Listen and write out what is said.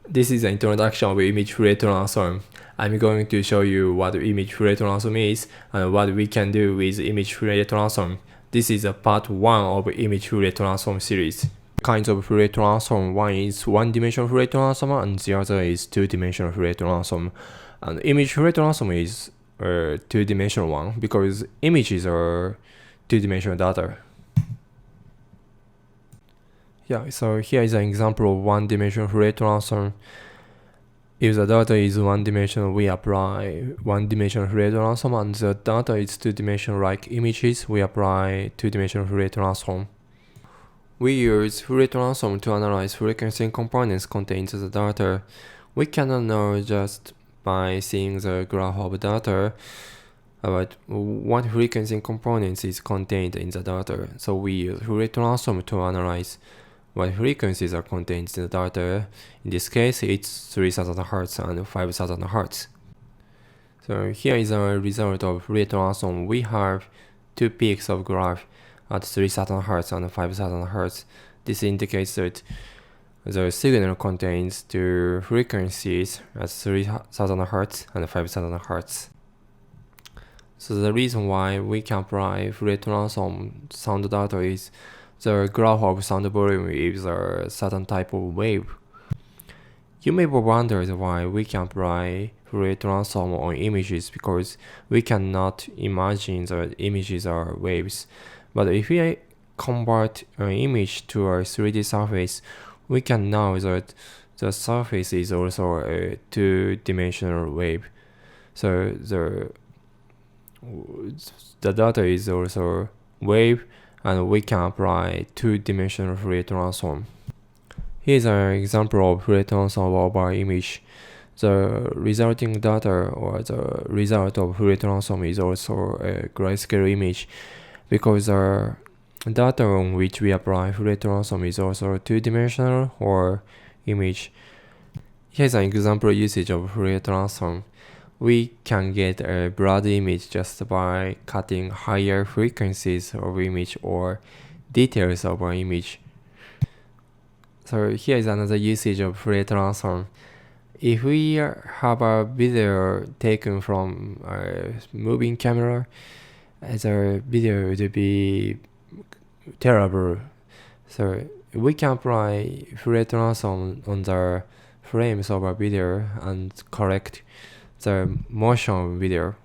This is an introduction of image Fourier transform. I'm going to show you what image Fourier transform is and what we can do with image Fourier transform. This is a part 1 of image Fourier transform series. Kinds of Fourier transform. One is one-dimensional Fourier transform and the other is two-dimensional Fourier transform. And image Fourier transform is a two-dimensional one because images are two-dimensional data. Yeah, so here is an example of one-dimensional Fourier transform. If the data is one-dimensional, we apply one-dimensional Fourier transform, and the data is two-dimensional like images, we apply two-dimensional Fourier transform. We use Fourier transform to analyze frequency components contained in the data. We cannot know just by seeing the graph of data about what frequency components is contained in the data. So we use Fourier transform to analyze what frequencies are contained in the data. In this case, it's 3000 Hz and 5000 Hz. So here is a result of Fourier transform. We have two peaks of graph at 3000 Hz and 5000 Hz. This indicates that the signal contains two frequencies at 3000 Hz and 5000 Hz. So the reason why we can apply Fourier transform sound data is the graph of sound volume is a certain type of wave. You may wonder why we can apply Fourier transform on images because we cannot imagine that images are waves. But if we convert an image to a 3D surface, we can know that the surface is also a two-dimensional wave. So the data is also wave, and we can apply two-dimensional Fourier transform. Here's an example of Fourier transform of our image. The resulting data or the result of Fourier transform is also a grayscale image because the data on which we apply Fourier transform is also two-dimensional or image. Here's an example usage of Fourier transform. We can get a blurred image just by cutting higher frequencies of image or details of an image. So here is another usage of Fourier transform. If we have a video taken from a moving camera, the video would be terrible. So we can apply Fourier transform on the frames of a video and correct the motion of video.